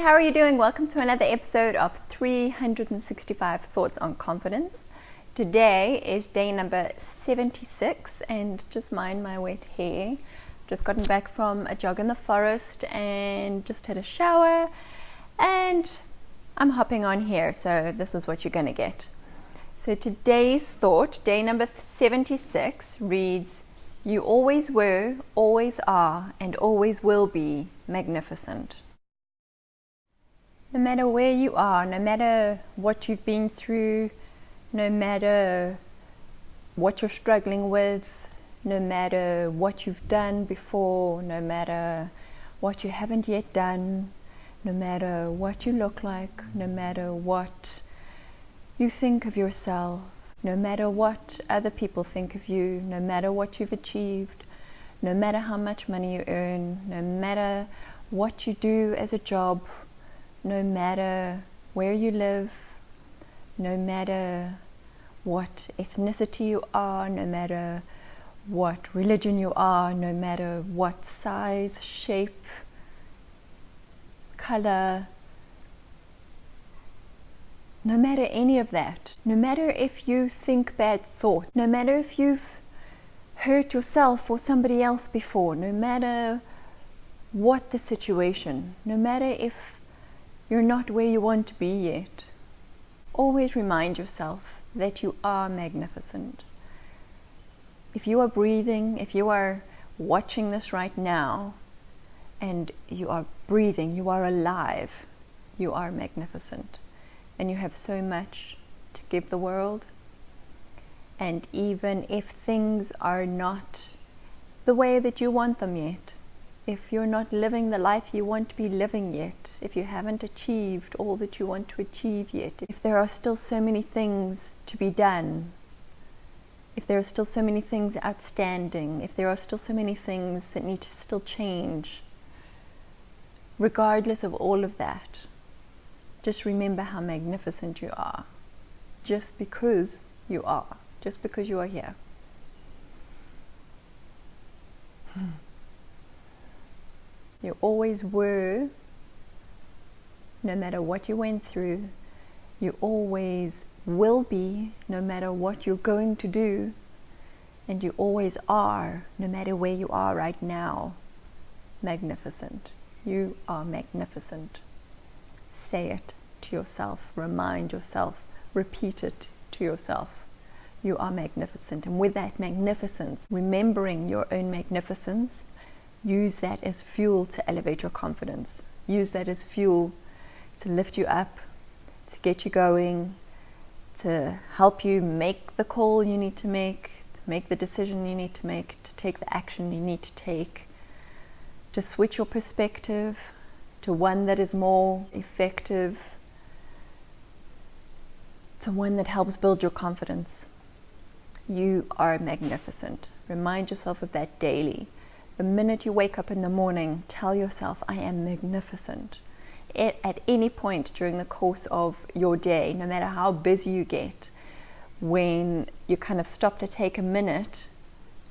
how are you doing? Welcome to another episode of 365 Thoughts on Confidence. Today is day number 76 and just mind my wet hair. Just gotten back from a jog in the forest and just had a shower and I'm hopping on here, so this is what you're going to get. So today's thought, day number 76, reads, "You always were, always are, and always will be magnificent." No matter where you are, no matter what you've been through, no matter what you're struggling with, no matter what you've done before, no matter what you haven't yet done, no matter what you look like, no matter what you think of yourself, no matter what other people think of you, no matter what you've achieved, no matter how much money you earn, no matter what you do as a job, no matter where you live, no matter what ethnicity you are, no matter what religion you are, no matter what size, shape, color, no matter any of that, no matter if you think bad thoughts, no matter if you've hurt yourself or somebody else before, no matter what the situation, no matter if you're not where you want to be yet, always remind yourself that you are magnificent. If you are breathing, if you are watching this right now, and you are breathing, you are alive, you are magnificent. And you have so much to give the world. And even if things are not the way that you want them yet, if you're not living the life you want to be living yet, if you haven't achieved all that you want to achieve yet, if there are still so many things to be done, if there are still so many things outstanding, if there are still so many things that need to still change, regardless of all of that, just remember how magnificent you are, just because you are here. You always were, no matter what you went through. You always will be, no matter what you're going to do. And you always are, no matter where you are right now, magnificent. You are magnificent. Say it to yourself, remind yourself, repeat it to yourself. You are magnificent. And with that magnificence, remembering your own magnificence, use that as fuel to elevate your confidence. Use that as fuel to lift you up, to get you going, to help you make the call you need to make the decision you need to make, to take the action you need to take, to switch your perspective to one that is more effective, to one that helps build your confidence. You are magnificent. Remind yourself of that daily. The minute you wake up in the morning, tell yourself, I am magnificent. At any point during the course of your day, no matter how busy you get, when you kind of stop to take a minute,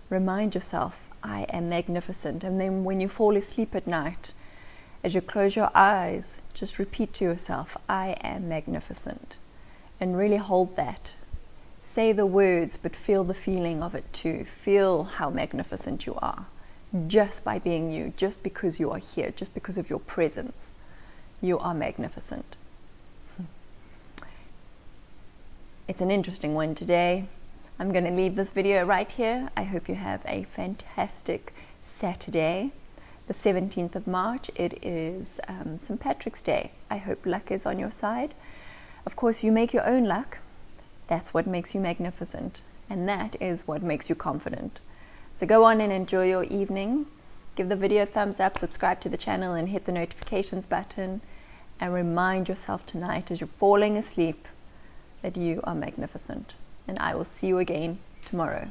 remind yourself, I am magnificent. And then when you fall asleep at night, as you close your eyes, just repeat to yourself, I am magnificent. And really hold that. Say the words, but feel the feeling of it too. Feel how magnificent you are. Just by being you, just because you are here, just because of your presence, you are magnificent. It's an interesting one today. I'm going to leave this video right here. I hope you have a fantastic Saturday, the 17th of March. It is St. Patrick's Day. I hope luck is on your side. Of course, you make your own luck. That's what makes you magnificent, and that is what makes you confident. So go on and enjoy your evening. Give the video a thumbs up, subscribe to the channel and hit the notifications button. And remind yourself tonight as you're falling asleep that you are magnificent. And I will see you again tomorrow.